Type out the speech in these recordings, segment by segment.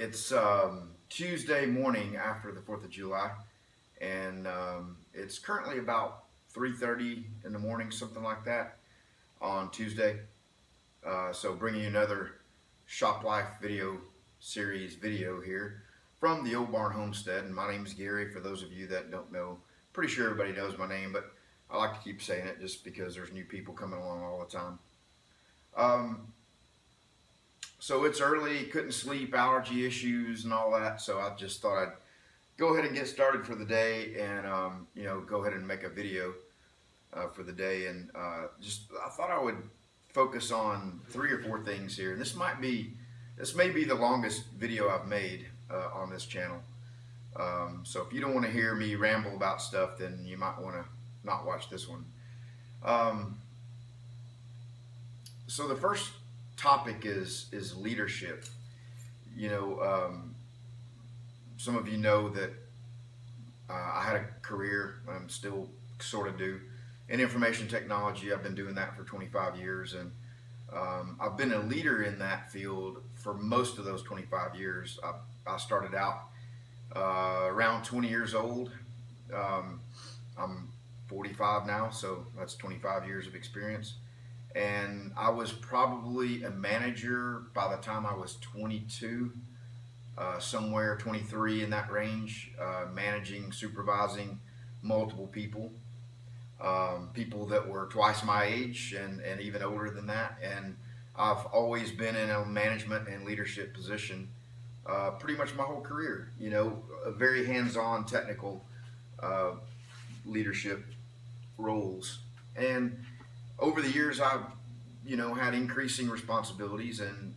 It's Tuesday morning after the 4th of July, and it's currently about 3:30 in the morning, something like that, on Tuesday. So bringing you another Shop Life video here from the Old Barn Homestead. And my name is Gary, for those of you that don't know. Pretty sure everybody knows my name, but I like to keep saying it just because there's new people coming along all the time. So it's early, couldn't sleep, allergy issues and all that. So I just thought I'd go ahead and get started for the day, and go ahead and make a video for the day. And I thought I would focus on 3 or 4 things here. And this may be the longest video I've made on this channel. So if you don't want to hear me ramble about stuff, then you might want to not watch this one. So the first topic is leadership. Some of you know that I had a career, I'm still sort of do, in information technology. I've been doing that for 25 years, and I've been a leader in that field for most of those 25 years. I started out around 20 years old. I'm 45 now, so that's 25 years of experience. And I was probably a manager by the time I was 22, somewhere 23 in that range, managing, supervising multiple people, people that were twice my age and even older than that. And I've always been in a management and leadership position pretty much my whole career, a very hands-on technical leadership roles. And over the years, I've, had increasing responsibilities, and,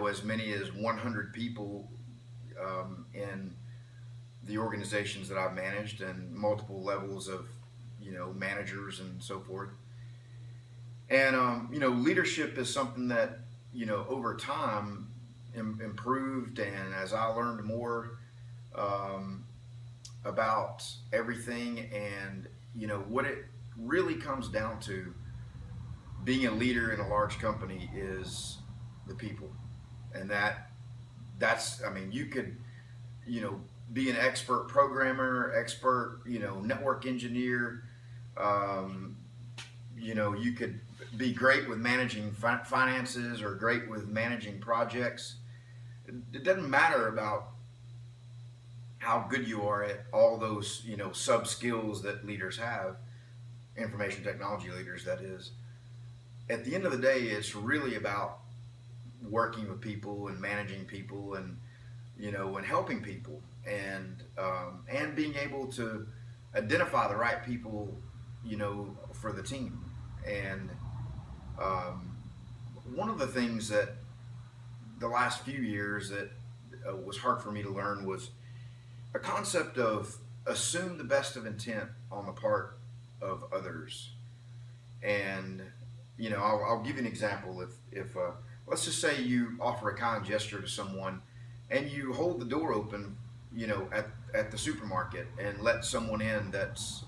as many as 100 people in the organizations that I've managed, and multiple levels of, managers and so forth. And, leadership is something that, over time improved, and as I learned more about everything, and, what it really comes down to being a leader in a large company is the people. And you could, be an expert programmer, expert, network engineer. You could be great with managing finances or great with managing projects. It doesn't matter about how good you are at all those, sub skills that leaders have, information technology leaders, that is. At the end of the day, it's really about working with people and managing people, and and helping people, and being able to identify the right people, for the team. And one of the things that the last few years that was hard for me to learn was a concept of assume the best of intent on the part of others. And I'll give you an example. If let's just say you offer a kind gesture to someone, and you hold the door open, at the supermarket, and let someone in that's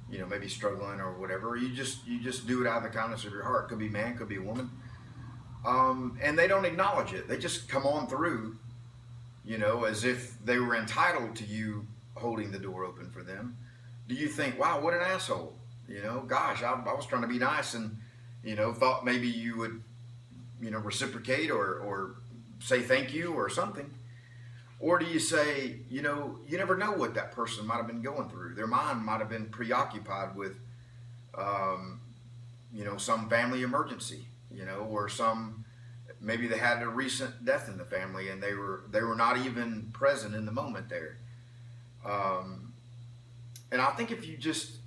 maybe struggling or whatever. You just do it out of the kindness of your heart. Could be a man, could be a woman, and they don't acknowledge it. They just come on through, as if they were entitled to you holding the door open for them. Do you think, wow, what an asshole? Gosh, I was trying to be nice, and thought maybe you would, reciprocate or say thank you or something? Or do you say, you never know what that person might have been going through. Their mind might have been preoccupied with, some family emergency, or maybe they had a recent death in the family, and they were not even present in the moment there. And I think if you just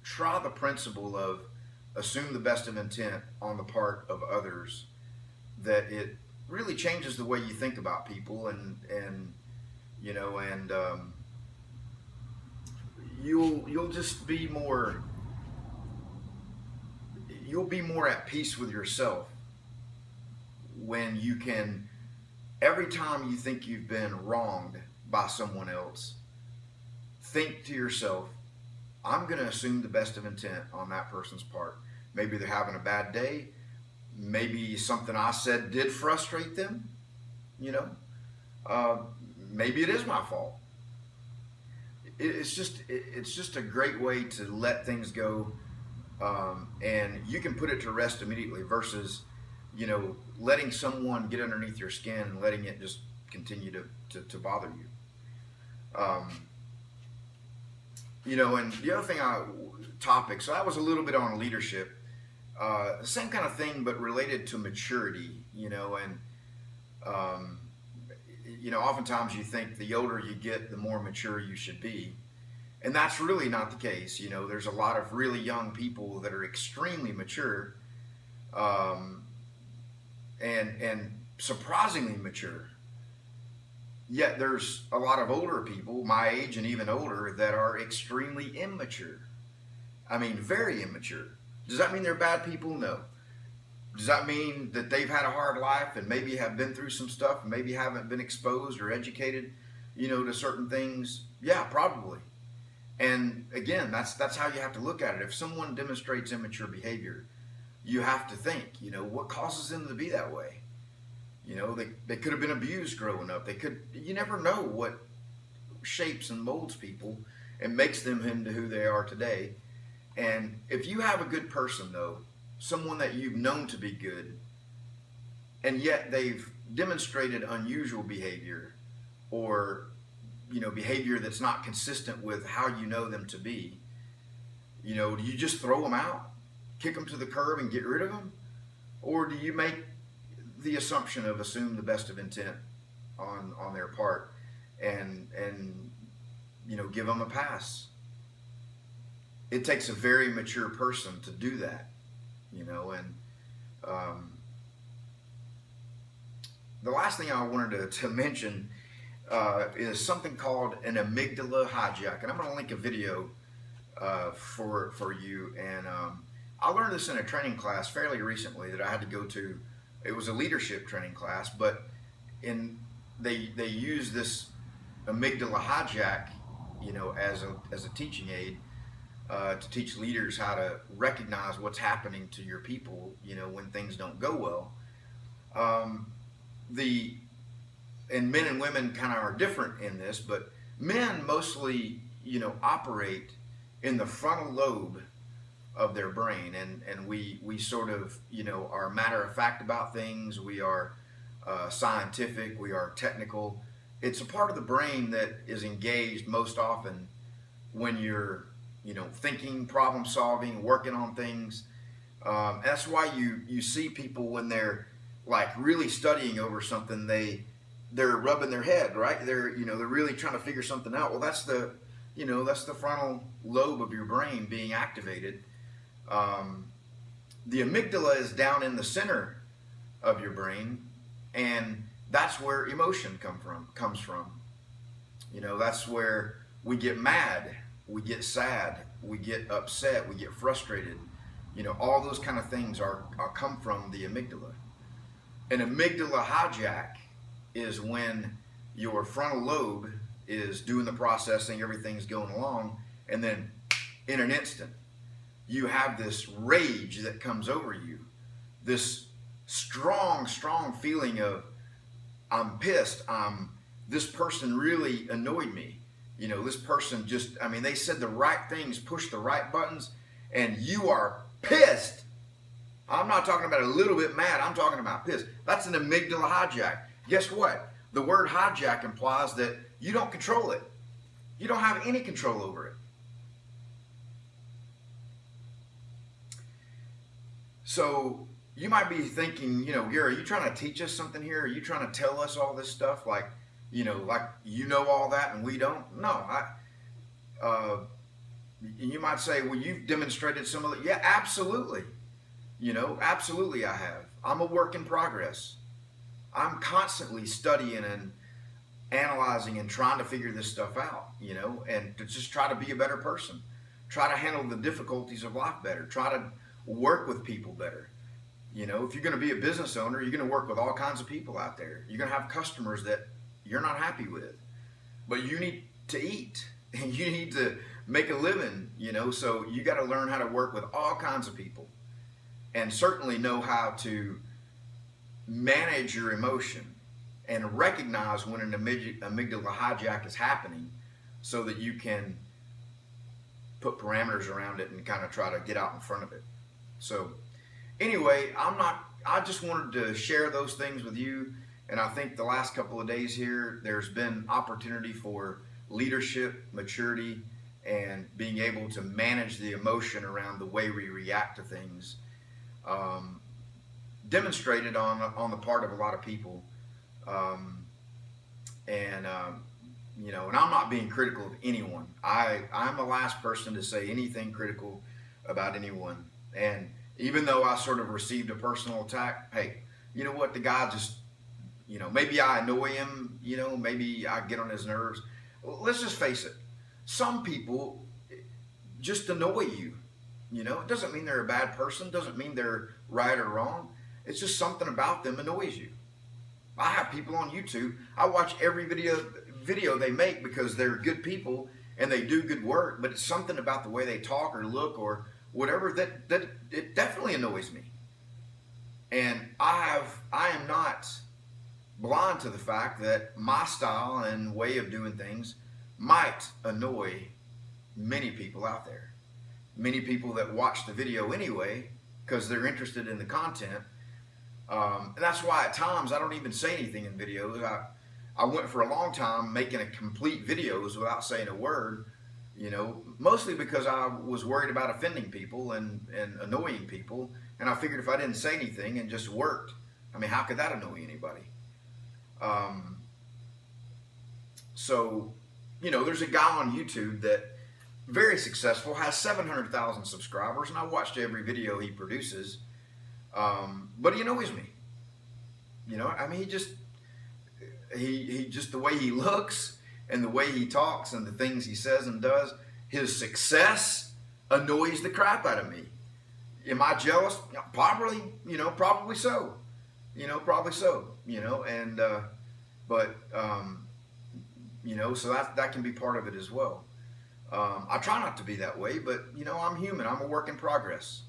try the principle of assume the best of intent on the part of others, that it really changes the way you think about people, and you'll just be more, you'll be more at peace with yourself when you can, every time you think you've been wronged by someone else, think to yourself, I'm going to assume the best of intent on that person's part. Maybe they're having a bad day. Maybe something I said did frustrate them. you know, uh, maybe it is my fault. It's just a great way to let things go, and you can put it to rest immediately versus, letting someone get underneath your skin and letting it just continue to bother you. Um, and the other thing topic, so that was a little bit on leadership. Same kind of thing, but related to maturity, and um, oftentimes you think the older you get, the more mature you should be. And that's really not the case. There's a lot of really young people that are extremely mature, um, and surprisingly mature. Yet there's a lot of older people, my age and even older, that are extremely immature. I mean, very immature. Does that mean they're bad people? No. Does that mean that they've had a hard life and maybe have been through some stuff and maybe haven't been exposed or educated, to certain things? Yeah, probably. And again, that's how you have to look at it. If someone demonstrates immature behavior, you have to think, what causes them to be that way? They could have been abused growing up. You never know what shapes and molds people and makes them into who they are today. And if you have a good person, though, someone that you've known to be good, and yet they've demonstrated unusual behavior or, behavior that's not consistent with how you know them to be, do you just throw them out, kick them to the curb and get rid of them? Or do you make the assumption of assume the best of intent on their part and give them a pass? It takes a very mature person to do that, and the last thing I wanted to mention is something called an amygdala hijack, and I'm going to link a video for you. And I learned this in a training class fairly recently that I had to go to. It was a leadership training class, but they use this amygdala hijack, as a teaching aid to teach leaders how to recognize what's happening to your people, when things don't go well. And men and women kind of are different in this, but men mostly, operate in the frontal lobe of their brain, and we sort of, are matter of fact about things. We are scientific, we are technical. It's a part of the brain that is engaged most often when you're, thinking, problem solving, working on things. That's why you see people when they're like really studying over something, they're rubbing their head, right? They're really trying to figure something out. Well, that's the frontal lobe of your brain being activated. The amygdala is down in the center of your brain, and that's where emotion comes from. That's where we get mad, we get sad, we get upset, we get frustrated. All those kind of things are come from the amygdala. An amygdala hijack is when your frontal lobe is doing the processing, everything's going along, and then in an instant, you have this rage that comes over you, this strong feeling of, I'm pissed, this person really annoyed me. This person they said the right things, pushed the right buttons, and you are pissed. I'm not talking about a little bit mad, I'm talking about pissed. That's an amygdala hijack. Guess what? The word hijack implies that you don't control it. You don't have any control over it. So you might be thinking, Gary, are you trying to teach us something here? Are you trying to tell us all this stuff like all that and we don't? No. You might say, well, you've demonstrated some of it. Yeah, absolutely. Absolutely I have. I'm a work in progress. I'm constantly studying and analyzing and trying to figure this stuff out, and to just try to be a better person. Try to handle the difficulties of life better. Try to work with people better. If you're going to be a business owner, you're going to work with all kinds of people out there. You're going to have customers that you're not happy with, but you need to eat and you need to make a living, so you got to learn how to work with all kinds of people and certainly know how to manage your emotion and recognize when an amygdala hijack is happening so that you can put parameters around it and kind of try to get out in front of it. So anyway, I just wanted to share those things with you. And I think the last couple of days here, there's been opportunity for leadership, maturity, and being able to manage the emotion around the way we react to things, demonstrated on the part of a lot of people. You know, and I'm not being critical of anyone. I'm the last person to say anything critical about anyone. And even though I sort of received a personal attack, hey, you know what? The guy just, you know, maybe I annoy him, you know, maybe I get on his nerves. Let's just face it. Some people just annoy you. You know, it doesn't mean they're a bad person, doesn't mean they're right or wrong. It's just something about them annoys you. I have people on YouTube, I watch every video they make because they're good people and they do good work, but it's something about the way they talk or look or whatever that it definitely annoys me. And I am not blind to the fact that my style and way of doing things might annoy many people out there. Many people that watch the video anyway because they're interested in the content. And that's why at times I don't even say anything in videos. I went for a long time making a complete videos without saying a word, you know, mostly because I was worried about offending people and annoying people. And I figured if I didn't say anything and just worked, I mean, how could that annoy anybody? So, you know, there's a guy on YouTube that very successful, has 700,000 subscribers, and I watched every video he produces. But he annoys me. You know, I mean, he just the way he looks and the way he talks and the things he says and does, his success annoys the crap out of me. Am I jealous? Probably, you know, probably so. You know, probably so. You know, and you know, so that can be part of it as well. I try not to be that way, but you know, I'm human. I'm a work in progress.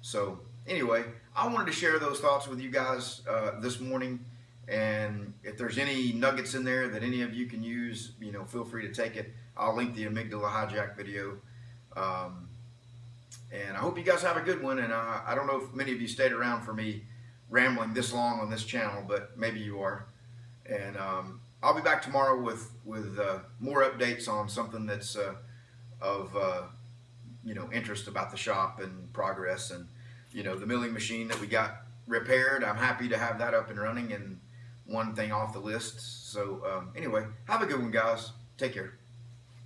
So anyway, I wanted to share those thoughts with you guys this morning. And if there's any nuggets in there that any of you can use, you know, feel free to take it. I'll link the Amygdala Hijack video. And I hope you guys have a good one. And I don't know if many of you stayed around for me rambling this long on this channel, but maybe you are. And I'll be back tomorrow with more updates on something that's of you know, interest about the shop and progress. And you know, the milling machine that we got repaired, I'm happy to have that up and running and one thing off the list. So anyway, have a good one, guys. Take care.